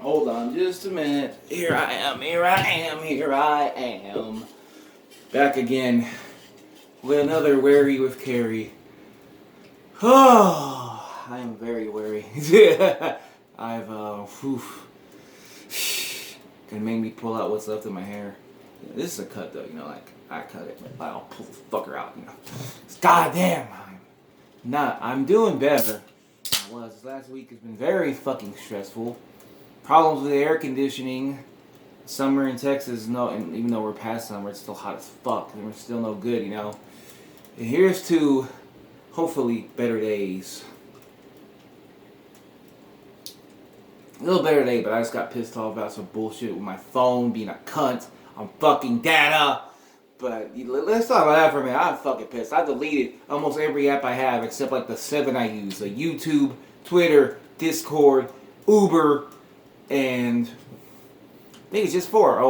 Hold on just a minute. Here I am. Back again with another Wary with Cary. Oh, I am very wary. I've, gonna make me pull out what's left of my hair. This is a cut though, like, I cut it, but I'll pull the fucker out, Goddamn, I'm doing better than I was. This last week has been very fucking stressful. Problems with the air conditioning. Summer in Texas, no, and even though we're past summer, it's still hot as fuck, and we're still no good, And here's to, hopefully, better days. A little better day, but I just got pissed off about some bullshit with my phone being a cunt on fucking data. But let's talk about that for a minute. I'm fucking pissed. I deleted almost every app I have except like the 7 I use. Like YouTube, Twitter, Discord, Uber, and I think it's just 4.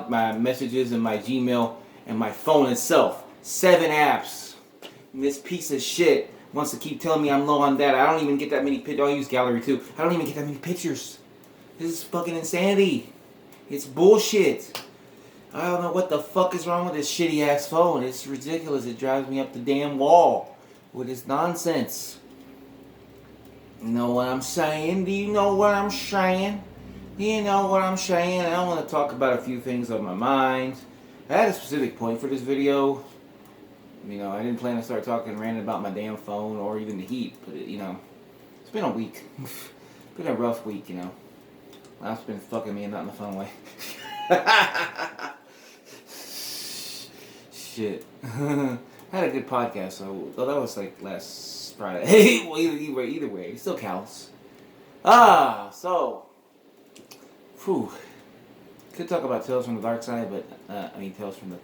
My messages and my Gmail and my phone itself. 7 apps. And this piece of shit wants to keep telling me I'm low on data. I don't even get that many pictures. I'll use gallery too. I don't even get that many pictures. This is fucking insanity. It's bullshit. I don't know what the fuck is wrong with this shitty ass phone. It's ridiculous. It drives me up the damn wall with this nonsense. You know what I'm saying? Do you know what I'm saying? I want to talk about a few things on my mind. I had a specific point for this video. I didn't plan to start talking random about my damn phone or even the heat, but it's been a week. It's been a rough week, Life's been fucking me and not in the fun way. Shit. I had a good podcast, so that was like last Friday. Well, either way, it still counts. Could talk about Tales from the Dark Side, but Tales from the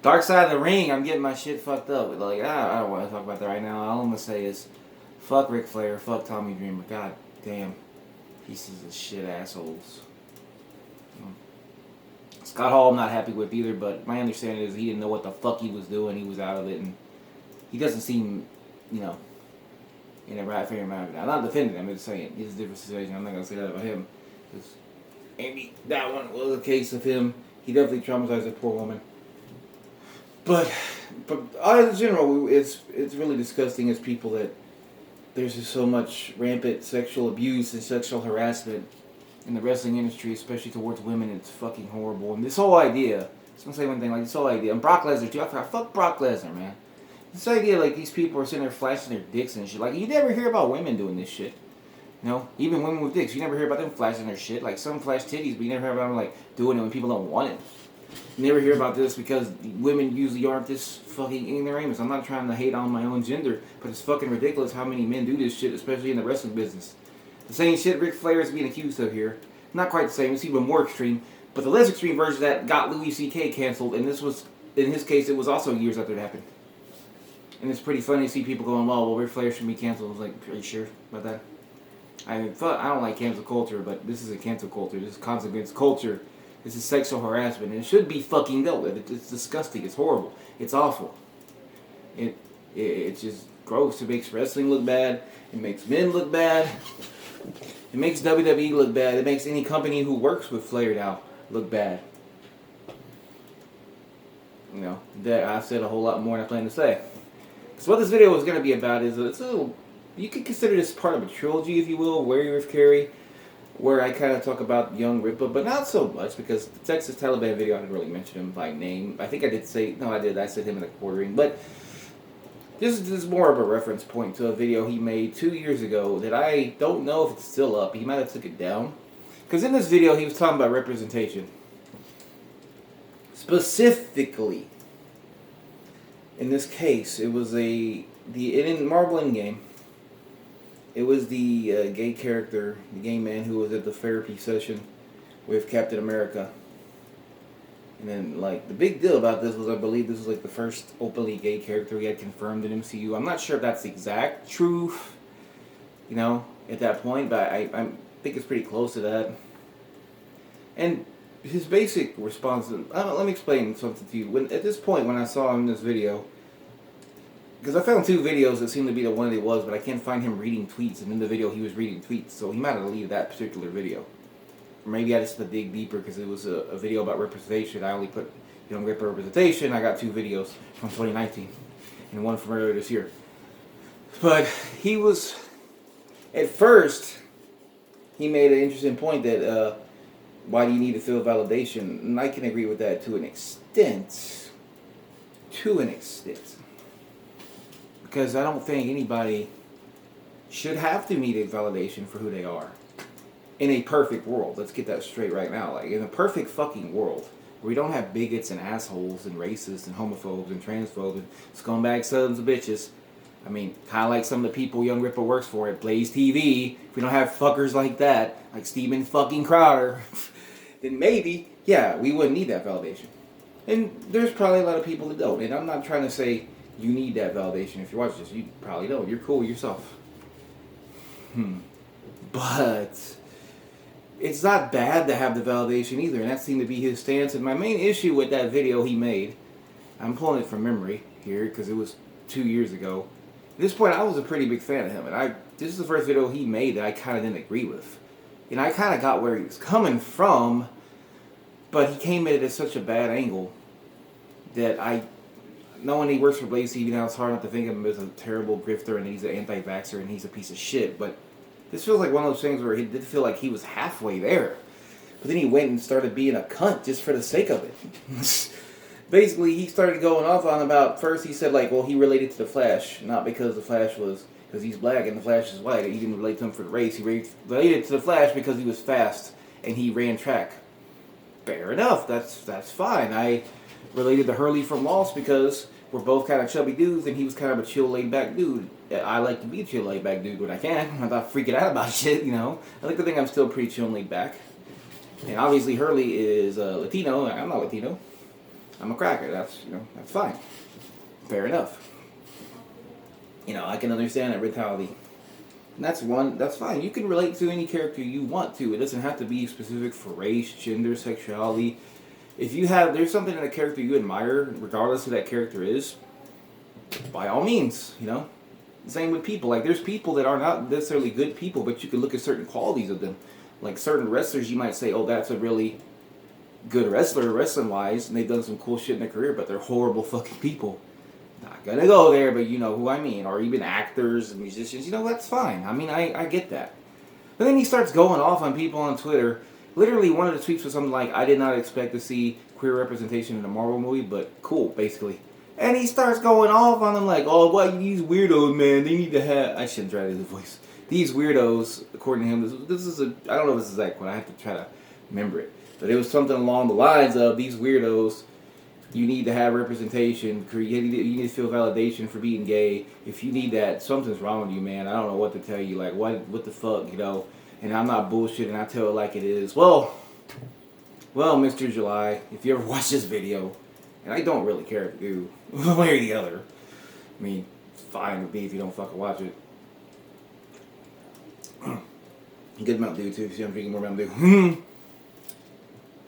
Dark Side of the Ring. I'm getting my shit fucked up. But I don't want to talk about that right now. All I'm gonna say is, fuck Ric Flair, fuck Tommy Dreamer. God damn, pieces of shit assholes. Scott Hall, I'm not happy with either. But my understanding is he didn't know what the fuck he was doing. He was out of it, and he doesn't seem, in a right frame of mind. I'm not defending him. I'm just saying it's a different situation. I'm not gonna say that about him, because maybe that one was a case of him. He definitely traumatized a poor woman. But in general, it's really disgusting as people that there's just so much rampant sexual abuse and sexual harassment in the wrestling industry, especially towards women. It's fucking horrible. And this whole idea, I was gonna say one thing, this whole idea, and Brock Lesnar too. I fuck Brock Lesnar, man. This idea, these people are sitting there flashing their dicks and shit. You never hear about women doing this shit. Even women with dicks, you never hear about them flashing their shit. Some flash titties, but you never hear about them doing it when people don't want it. You never hear about this because women usually aren't this fucking ignoramus. I'm not trying to hate on my own gender, but it's fucking ridiculous how many men do this shit, especially in the wrestling business. The same shit Ric Flair is being accused of here. Not quite the same, it's even more extreme, but the less extreme version of that got Louis C.K. canceled, and this was, in his case, it was also years after it happened. And it's pretty funny to see people going, well, Ric Flair should be canceled. I was like, are you sure about that? I don't like cancel culture, but this isn't cancel culture. This is consequence culture. This is sexual harassment, and it should be fucking dealt with. It's disgusting. It's horrible. It's awful. It's just gross. It makes wrestling look bad. It makes men look bad. It makes WWE look bad. It makes any company who works with Flair now look bad. That I said a whole lot more than I planned to say. So what this video is going to be about is you could consider this part of a trilogy, if you will, Wary with Cary, where I kind of talk about young Ripa, but not so much, because the Texas Taliban video, I didn't really mention him by name. I think I did say, no I did, I said him in the quartering, but this is more of a reference point to a video he made 2 years ago that I don't know if it's still up. He might have took it down. Because in this video, he was talking about representation. Specifically, in this case, it was in Marvel Endgame, it was the gay character, the gay man who was at the therapy session with Captain America. And then, the big deal about this was, I believe this was, the first openly gay character he had confirmed in MCU. I'm not sure if that's the exact truth, at that point, but I think it's pretty close to that. And his basic response, let me explain something to you. At this point, when I saw him in this video, because I found 2 videos that seemed to be the one it was, but I can't find him reading tweets, and in the video he was reading tweets, so he might have deleted that particular video. Or maybe I just had to dig deeper because it was a video about representation. I only put Young Ripper representation. I got 2 videos from 2019 and one from earlier this year. But he was, at first, he made an interesting point that why do you need to feel validation? And I can agree with that to an extent. To an extent. Because I don't think anybody should have to need a validation for who they are. In a perfect world. Let's get that straight right now. Like, in a perfect fucking world, where we don't have bigots and assholes and racists and homophobes and transphobes and scumbag sons of bitches. I mean, kind of like some of the people Young Ripper works for at Blaze TV. If we don't have fuckers like that, like Steven fucking Crowder, then maybe, yeah, we wouldn't need that validation. And there's probably a lot of people that don't. And I'm not trying to say you need that validation. If you watch this, you probably don't. You're cool yourself. But it's not bad to have the validation either. And that seemed to be his stance. And my main issue with that video he made, I'm pulling it from memory here because it was 2 years ago. At this point, I was a pretty big fan of him. And this is the first video he made that I kind of didn't agree with. And I kind of got where he was coming from. But he came at it at such a bad angle that knowing he works for Blaze TV now, it's hard not to think of him as a terrible grifter and he's an anti-vaxxer and he's a piece of shit. But this feels like one of those things where he did feel like he was halfway there. But then he went and started being a cunt just for the sake of it. Basically, he started going off on about, first he said like, well, he related to the Flash, not because the Flash was, because he's black and the Flash is white. He didn't relate to him for the race. He related to the Flash because he was fast and he ran track. Fair enough, that's fine. I related to Hurley from Lost because we're both kind of chubby dudes and he was kind of a chill, laid-back dude. I like to be a chill, laid-back dude when I can. I'm not freaking out about shit, you know. I like to think I'm still pretty chill and laid-back. And obviously Hurley is Latino. I'm not Latino. I'm a cracker. That's fine. Fair enough. You know, I can understand that mentality. And that's fine. You can relate to any character you want to. It doesn't have to be specific for race, gender, sexuality. If there's something in a character you admire, regardless who that character is, by all means, you know. Same with people. Like, there's people that are not necessarily good people, but you can look at certain qualities of them. Like, certain wrestlers, you might say, oh, that's a really good wrestler, wrestling-wise, and they've done some cool shit in their career, but they're horrible fucking people. Not gonna go there, but you know who I mean. Or even actors and musicians. You know, that's fine. I mean, I get that. But then he starts going off on people on Twitter. Literally, one of the tweets was something like, I did not expect to see queer representation in a Marvel movie, but cool, basically. And he starts going off on them like, oh, what, these weirdos, man, they need to have... I shouldn't try to do the voice. These weirdos, according to him, this is I don't know if this is exact one. I have to try to remember it. But it was something along the lines of, these weirdos, you need to have representation. You need to feel validation for being gay. If you need that, something's wrong with you, man. I don't know what to tell you. Like, what the fuck, you know? And I'm not bullshitting. I tell it like it is. Well, Mr. July, if you ever watch this video, and I don't really care if you do, one way or the other. I mean, it's fine with me if you don't fucking watch it. Good Mountain Dew, too. See, I'm drinking more Mountain Dew.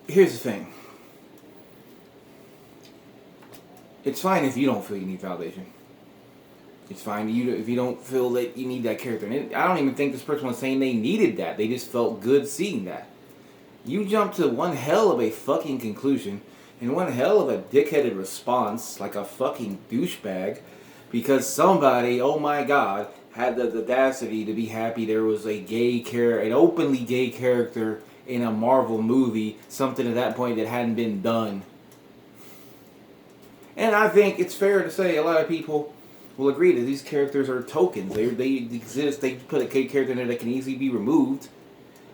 Here's the thing. It's fine if you don't feel you need validation. It's fine if you don't feel that you need that character. And I don't even think this person was saying they needed that. They just felt good seeing that. You jump to one hell of a fucking conclusion and one hell of a dickheaded response, like a fucking douchebag, because somebody, oh my god, had the audacity to be happy there was an openly gay character in a Marvel movie, something at that point that hadn't been done. And I think it's fair to say a lot of people will agree that these characters are tokens. They exist. They put a gay character in there that can easily be removed,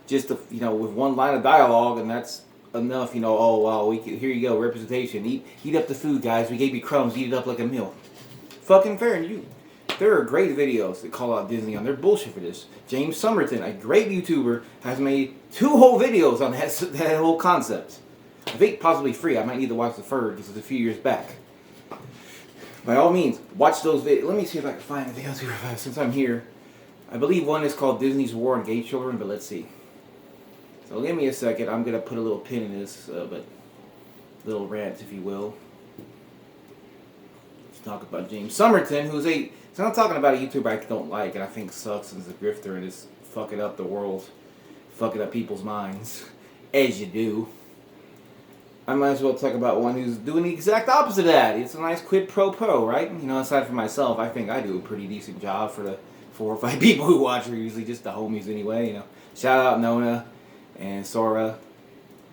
just to, with one line of dialogue, and that's enough. Oh wow, here you go, representation. Eat up the food, guys. We gave you crumbs. Eat it up like a meal. Fucking fair. And there are great videos that call out Disney on their bullshit for this. James Somerton, a great YouTuber, has made 2 whole videos on that whole concept. I think possibly free. I might need to watch the third because it's a few years back. By all means, watch those videos. Let me see if I can find the videos since I'm here. I believe one is called Disney's War on Gay Children, but let's see. So give me a second. I'm going to put a little pin in this, but little rant, if you will. talk about James Somerton, who's a... So I'm talking about a YouTuber I don't like and I think sucks and is a grifter and is fucking up the world, fucking up people's minds, as you do. I might as well talk about one who's doing the exact opposite of that. It's a nice quid pro quo, right? You know, aside from myself, I think I do a pretty decent job for the 4 or 5 people who watch are usually just the homies anyway, you know. Shout out Nona and Sora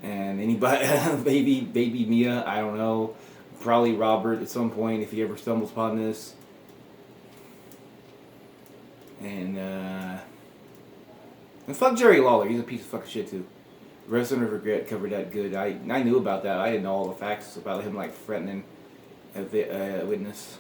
and anybody, baby Mia, I don't know. Probably Robert at some point if he ever stumbles upon this. And fuck Jerry Lawler, he's a piece of fucking shit too. Resident of Regret covered that good. I knew about that. I didn't know all the facts about him like threatening a witness.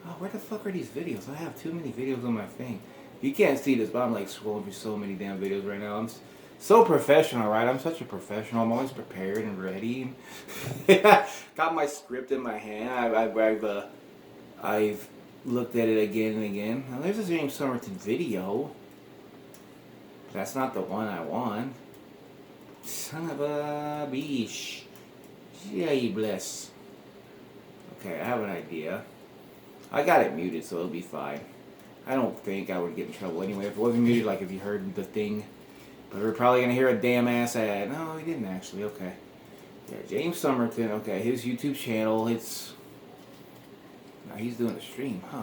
Oh, where the fuck are these videos? I have too many videos on my thing. You can't see this, but I'm like scrolling through so many damn videos right now. I'm so professional, right? I'm such a professional. I'm always prepared and ready. Got my script in my hand. I've looked at it again and again. Now there's a James Somerton video. That's not the one I want. Son of a bitch. Yay, bless. Okay, I have an idea. I got it muted, so it'll be fine. I don't think I would get in trouble anyway. If it wasn't muted, like if you heard the thing. But we're probably going to hear a damn ass ad. No, we didn't actually. Okay. Yeah, James Somerton. Okay, his YouTube channel. It's... Now he's doing a stream, huh?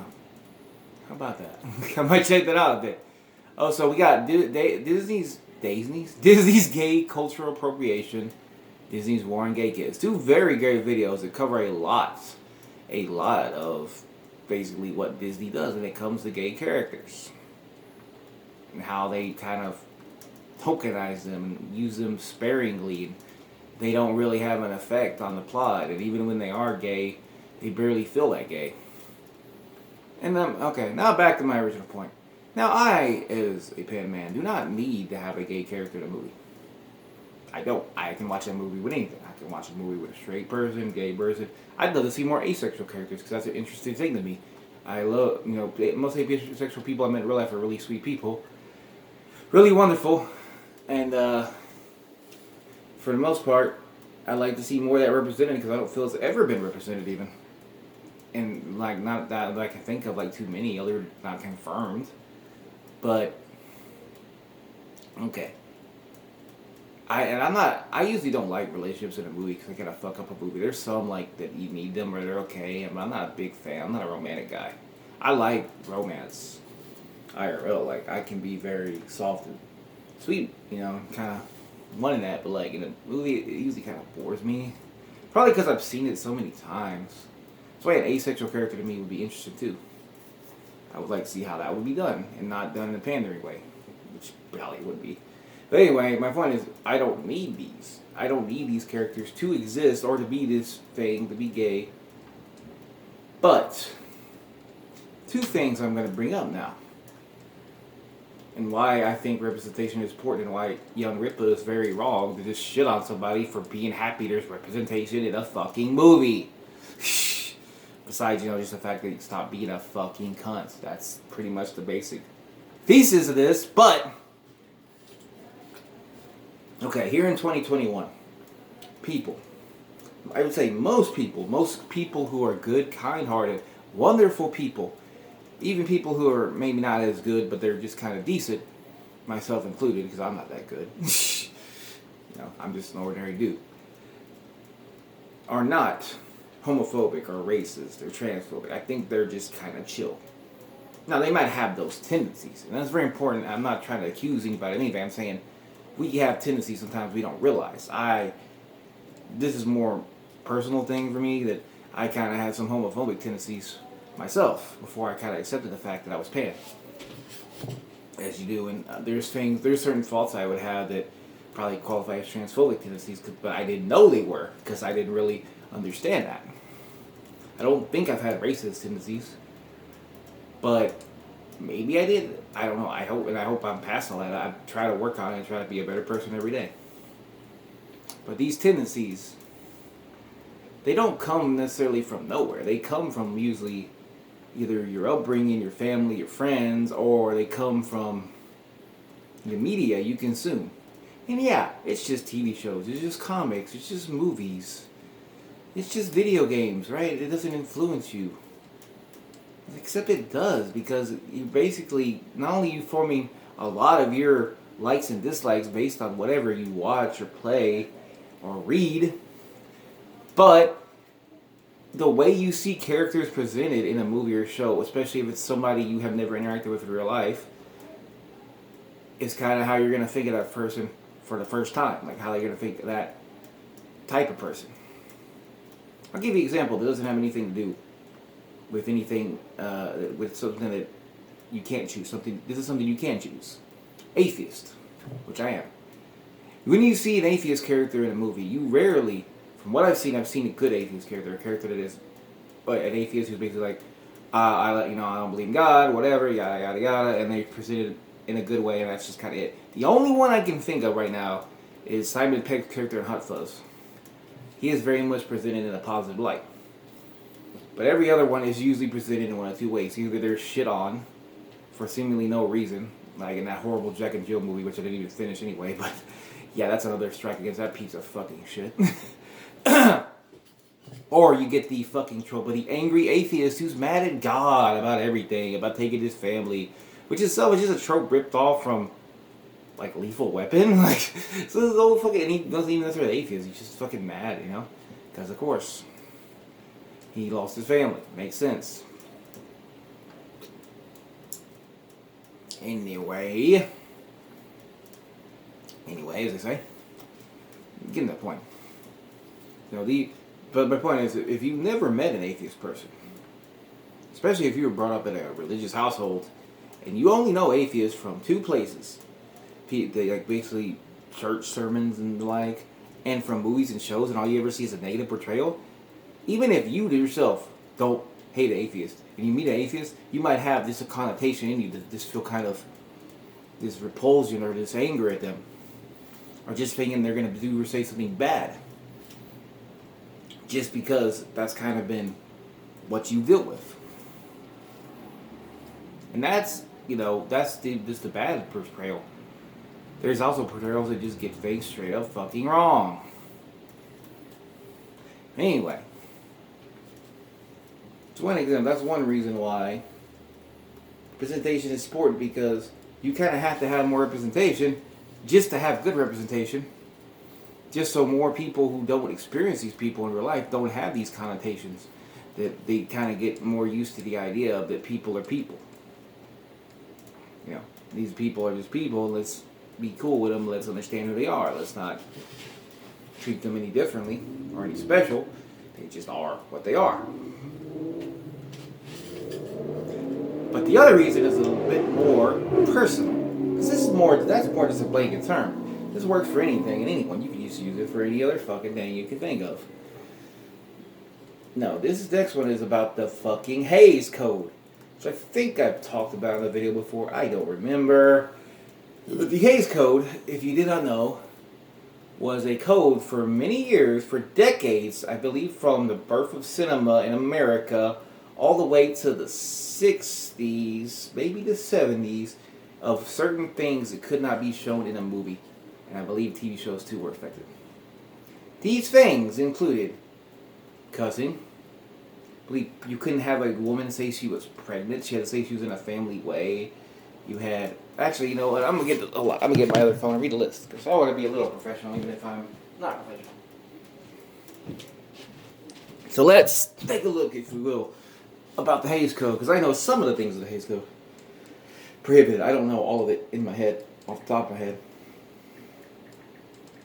How about that? I might check that out a bit. Oh, so we got Disney's gay cultural appropriation, Disney's war on gay kids. 2 very great videos that cover a lot of basically what Disney does when it comes to gay characters. And how they kind of tokenize them and use them sparingly. They don't really have an effect on the plot, and even when they are gay, they barely feel that gay. And okay, now back to my original point. Now, I, as a pan man, do not need to have a gay character in a movie. I don't. I can watch a movie with anything. I can watch a movie with a straight person, gay person. I'd love to see more asexual characters because that's an interesting thing to me. I love, you know, most asexual people I met in real life are really sweet people. Really wonderful. And for the most part, I like to see more of that represented because I don't feel it's ever been represented even. And like, not that I can think of like too many other not confirmed. But, okay. I usually don't like relationships in a movie because they kind of fuck up a movie. There's some, like, that you need them or they're okay, and I'm not a big fan. I'm not a romantic guy. I like romance. IRL, like, I can be very soft and sweet, you know, kind of wanting that, but, like, in a movie, it usually kind of bores me. Probably because I've seen it so many times. That's why an asexual character to me would be interesting, too. I would like to see how that would be done, and not done in a pandering way, which probably would be. But anyway, my point is, I don't need these. I don't need these characters to exist or to be this thing, to be gay. But 2 things I'm going to bring up now, and why I think representation is important, and why Young Ripa is very wrong to just shit on somebody for being happy there's representation in a fucking movie. Besides, you know, just the fact that he stopped being a fucking cunt. That's pretty much the basic thesis of this, but... Okay, here in 2021, people, I would say most people who are good, kind-hearted, wonderful people, even people who are maybe not as good, but they're just kind of decent, myself included, because I'm not that good. You know, I'm just an ordinary dude. Are not homophobic or racist or transphobic. I think they're just kind of chill. Now, they might have those tendencies, and that's very important. I'm not trying to accuse anybody of anything. I'm saying we have tendencies sometimes we don't realize. This is more personal thing for me, that I kind of had some homophobic tendencies myself before I kind of accepted the fact that I was pan. As you do, and there's certain faults I would have that probably qualify as transphobic tendencies, but I didn't know they were because I didn't really understand that. I don't think I've had racist tendencies, but maybe I did. I don't know. I hope I'm past all that. I try to work on it and try to be a better person every day. But these tendencies, they don't come necessarily from nowhere. They come from usually either your upbringing, your family, your friends, or they come from the media you consume. And yeah, it's just TV shows, it's just comics, it's just movies. It's just video games, right? It doesn't influence you. Except it does, because you basically, not only you forming a lot of your likes and dislikes based on whatever you watch or play or read, but the way you see characters presented in a movie or show, especially if it's somebody you have never interacted with in real life, is kind of how you're going to think of that person for the first time. Like how you're going to think of that type of person. I'll give you an example that doesn't have anything to do with anything, with something that you can't choose. This is something you can choose. Atheist, which I am. When you see an atheist character in a movie, you rarely, from what I've seen a good atheist character, a character that is an atheist who's basically like, I don't believe in God, whatever, yada yada yada, and they present it in a good way, and that's just kind of it. The only one I can think of right now is Simon Pegg's character in Hot Fuzz. He is very much presented in a positive light. But every other one is usually presented in one of two ways. Either they're shit on for seemingly no reason, like in that horrible Jack and Jill movie, which I didn't even finish anyway, but yeah, that's another strike against that piece of fucking shit. Or you get the fucking trope of the angry atheist who's mad at God about everything, about taking his family, which itself is just a trope ripped off from, like, Lethal Weapon. Like, so this whole fucking, and he doesn't even necessarily atheist, he's just fucking mad, you know? Because, of course, he lost his family. Makes sense. Anyway, as I say, getting that point. You know, but my point is, if you've never met an atheist person, especially if you were brought up in a religious household, and you only know atheists from two places, they like basically church sermons and the like, and from movies and shows, and all you ever see is a negative portrayal, even if you yourself don't hate an atheist, and you meet an atheist, you might have this connotation in you to just feel kind of this repulsion or this anger at them, or just thinking they're going to do or say something bad, just because that's kind of been what you dealt with. And that's, just the bad portrayal. There's also portrayals that just get things straight up fucking wrong. Anyway, it's one example. That's one reason why representation is important, because you kind of have to have more representation just to have good representation. Just so more people who don't experience these people in real life don't have these connotations. That they kind of get more used to the idea of that people are people. These people are just people. Let's be cool with them. Let's understand who they are. Let's not treat them any differently or any special. They just are what they are. But the other reason is a little bit more personal. Because that's more just a blanket term. This works for anything and anyone. You can just use it for any other fucking thing you can think of. No, this next one is about the fucking Hays Code. Which I think I've talked about in a video before. I don't remember. But the Hays Code, if you did not know, was a code for many years, for decades, I believe from the birth of cinema in America all the way to the 60s, maybe the 70s, of certain things that could not be shown in a movie. And I believe TV shows too were affected. These things included cussing. I believe you couldn't have a woman say she was pregnant. She had to say she was in a family way. You had... Actually, you know what? I'm gonna get my other phone and read the list, because I want to be a little professional, even if I'm not professional. So let's take a look, if we will, about the Hays Code, because I know some of the things of the Hays Code. Prohibited. I don't know all of it in my head, off the top of my head.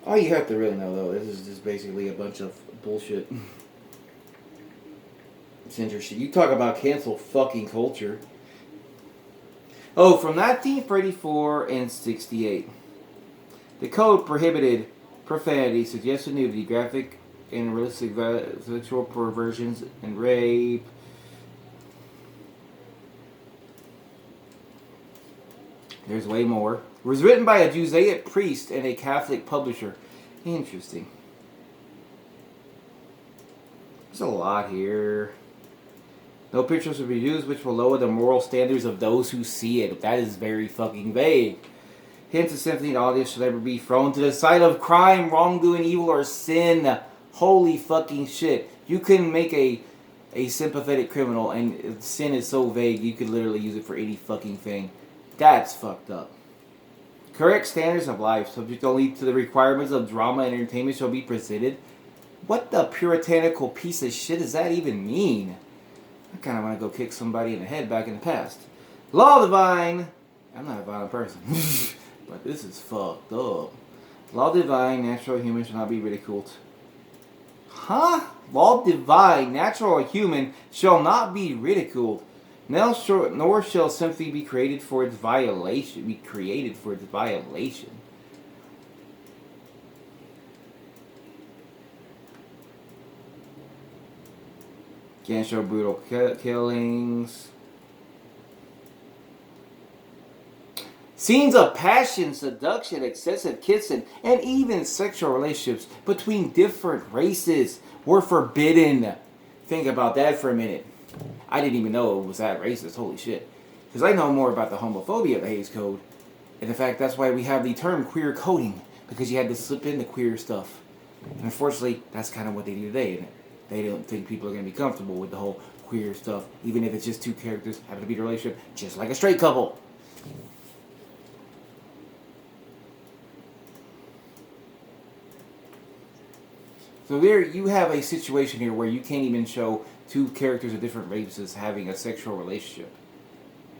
All you have to really know, though, this is just basically a bunch of bullshit. It's interesting. You talk about cancel fucking culture. Oh, from 1934 and 68. The code prohibited profanity, suggested nudity, graphic and realistic sexual perversions, and rape. There's way more. It was written by a Judaic priest and a Catholic publisher. Interesting. There's a lot here. No pictures will be used which will lower the moral standards of those who see it. That is very fucking vague. Hence, a symphony audience should never be thrown to the site of crime, wrongdoing, evil, or sin. Holy fucking shit. You couldn't make a sympathetic criminal, and sin is so vague you could literally use it for any fucking thing. That's fucked up. Correct standards of life, subject only to the requirements of drama and entertainment, shall be presented. What the puritanical piece of shit does that even mean? I kind of want to go kick somebody in the head back in the past. Law divine. I'm not a violent person, but this is fucked up. Law divine, natural human shall not be ridiculed. Huh? Law divine, natural or human shall not be ridiculed. Nor shall sympathy be created for its violation. Can't show brutal killings. Scenes of passion, seduction, excessive kissing, and even sexual relationships between different races were forbidden. Think about that for a minute. I didn't even know it was that racist. Holy shit. Because I know more about the homophobia of the Hays Code. And in fact, that's why we have the term queer coding. Because you had to slip in the queer stuff. And unfortunately, that's kind of what they do today, isn't it? They don't think people are going to be comfortable with the whole queer stuff. Even if it's just two characters having to be in a relationship. Just like a straight couple. So there you have a situation here where you can't even show two characters of different races having a sexual relationship.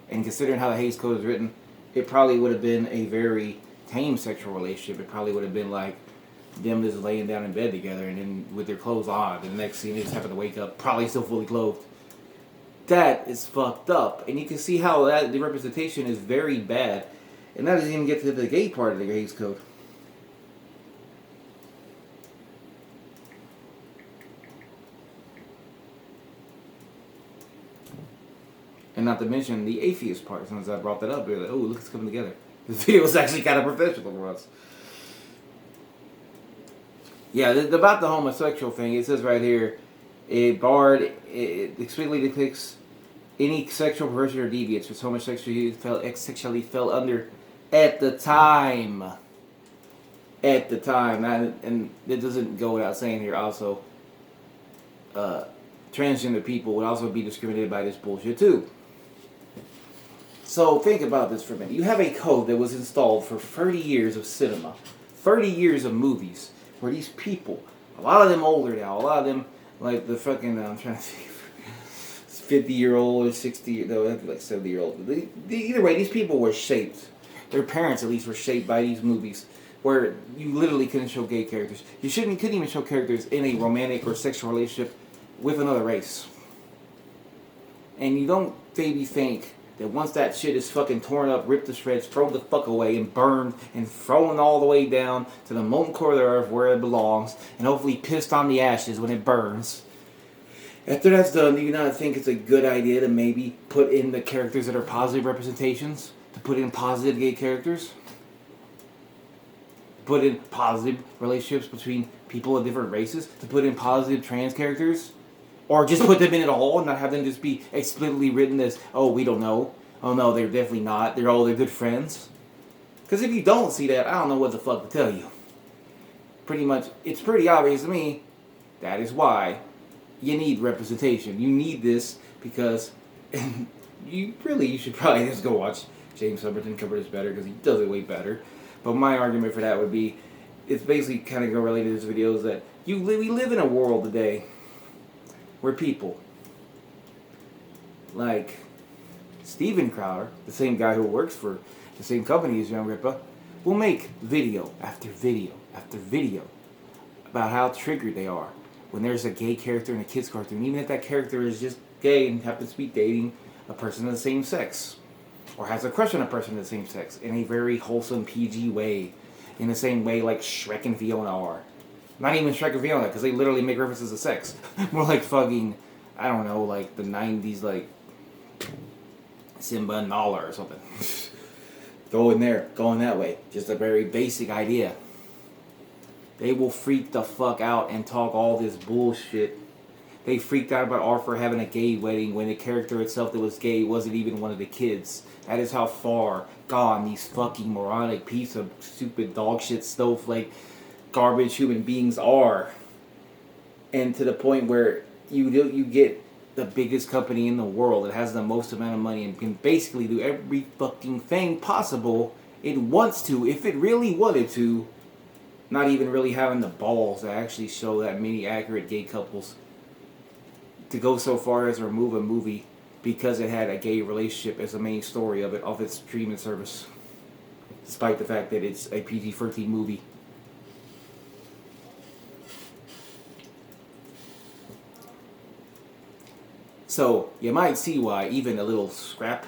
And considering how the Hays Code is written, it probably would have been a very tame sexual relationship. It probably would have been like them just laying down in bed together and then with their clothes on. And the next scene they just happen to wake up, probably still fully clothed. That is fucked up. And you can see how the representation is very bad. And that doesn't even get to the gay part of the Hays Code. And not to mention the atheist part. As soon as I brought that up, they're like, oh, look, it's coming together. This video was actually kind of professional for us. Yeah, about the homosexual thing, it says right here, it explicitly depicts any sexual perversion or deviance which homosexuality fell under at the time. At the time. And it doesn't go without saying here also, transgender people would also be discriminated by this bullshit too. So think about this for a minute. You have a code that was installed for 30 years of cinema, 30 years of movies, where these people, a lot of them older now, a lot of them like the fucking, I'm trying to think, 50-year-old or 60, no, that'd be like 70-year-old. Either way, these people were shaped. Their parents, at least, were shaped by these movies, where you literally couldn't show gay characters. You couldn't even show characters in a romantic or sexual relationship with another race. And you don't maybe think that once that shit is fucking torn up, ripped to shreds, thrown the fuck away, and burned, and thrown all the way down to the molten core of the earth where it belongs, and hopefully pissed on the ashes when it burns. After that's done, do you not think it's a good idea to maybe put in the characters that are positive representations? To put in positive gay characters? Put in positive relationships between people of different races? To put in positive trans characters? Or just put them in at all and not have them just be explicitly written as, oh, we don't know. Oh, no, they're definitely not. They're good friends. Because if you don't see that, I don't know what the fuck to tell you. Pretty much, it's pretty obvious to me. That is why you need representation. You need this because you should probably just go watch James Somerton cover this better because he does it way better. But my argument for that would be, it's basically kind of related to this video, is that we live in a world today where people like Steven Crowder, the same guy who works for the same company as Young Rippa, will make video after video after video about how triggered they are when there's a gay character in a kid's cartoon, even if that character is just gay and happens to be dating a person of the same sex, or has a crush on a person of the same sex in a very wholesome PG way, in the same way like Shrek and Fiona are. Not even Shrek and Fiona, because they literally make references to sex. More like fucking, I don't know, like the 90s, like Simba and Nala or something. Go in there, going that way. Just a very basic idea. They will freak the fuck out and talk all this bullshit. They freaked out about Arthur having a gay wedding when the character itself that was gay wasn't even one of the kids. That is how far gone these fucking moronic piece of stupid dog shit snowflake garbage human beings are. and to the point where you get the biggest company in the world that has the most amount of money and can basically do every fucking thing possible it wants to, if it really wanted to, not even really having the balls to actually show that many accurate gay couples, to go so far as to remove a movie because it had a gay relationship as the main story of it off its streaming service, despite the fact that it's a PG-13 movie. So you might see why even a little scrap,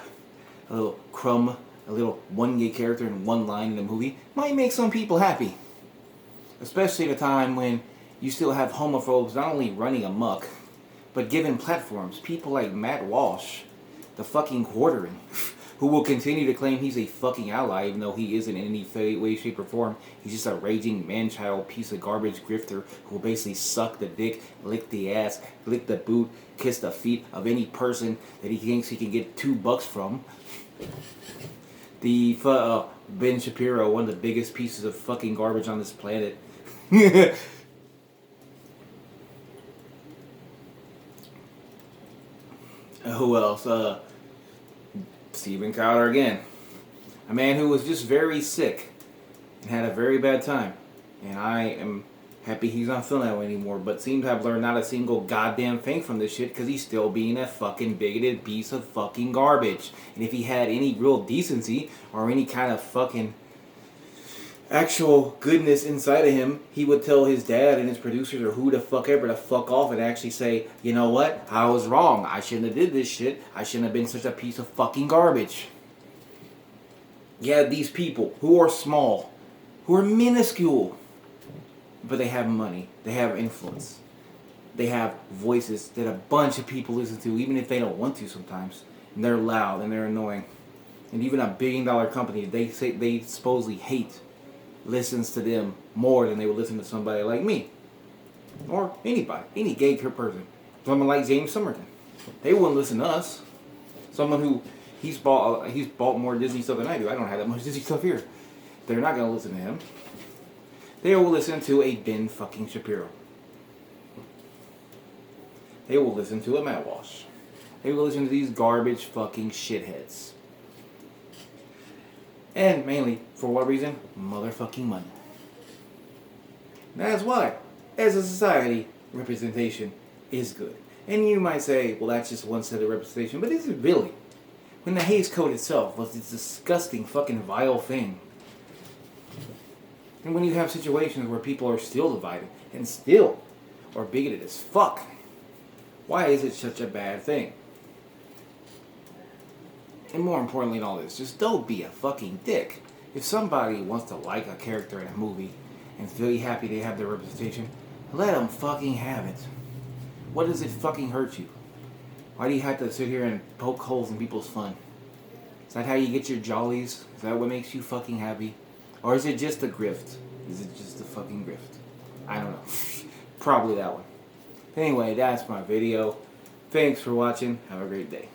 a little crumb, a little one gay character in one line in the movie might make some people happy. Especially at a time when you still have homophobes not only running amok, but given platforms. People like Matt Walsh, the fucking quartering, who will continue to claim he's a fucking ally even though he isn't in any way, shape, or form. He's just a raging man-child piece of garbage grifter who will basically suck the dick, lick the ass, lick the boot, kiss the feet of any person that he thinks he can get $2 from. The Ben Shapiro, one of the biggest pieces of fucking garbage on this planet. Who else? Steven Crowder again. A man who was just very sick and had a very bad time. And I am happy he's not feeling that way anymore, but seems to have learned not a single goddamn thing from this shit because he's still being a fucking bigoted piece of fucking garbage. And if he had any real decency or any kind of fucking actual goodness inside of him, he would tell his dad and his producers or who the fuck ever to fuck off and actually say, you know what, I was wrong. I shouldn't have did this shit. I shouldn't have been such a piece of fucking garbage. You have these people who are small, who are minuscule, but they have money, they have influence, they have voices that a bunch of people listen to, even if they don't want to sometimes. And they're loud and they're annoying. And even a $1 billion company they say they supposedly hate listens to them more than they would listen to somebody like me. Or anybody, any gay person. Someone like James Somerton. They wouldn't listen to us. Someone who he's bought more Disney stuff than I do. I don't have that much Disney stuff here. They're not going to listen to him. They will listen to a Ben fucking Shapiro. They will listen to a Matt Walsh. They will listen to these garbage fucking shitheads. And mainly, for what reason? Motherfucking money. That's why, as a society, representation is good. And you might say, well, that's just one set of representation. But is it really? When the Hays Code itself was this disgusting fucking vile thing. And when you have situations where people are still divided and still are bigoted as fuck, why is it such a bad thing? And more importantly than all this, just don't be a fucking dick. If somebody wants to like a character in a movie and feel happy they have their representation, let them fucking have it. What does it fucking hurt you? Why do you have to sit here and poke holes in people's fun? Is that how you get your jollies? Is that what makes you fucking happy? Or is it just a grift? Is it just a fucking grift? I don't know. Probably that one. Anyway, that's my video. Thanks for watching. Have a great day.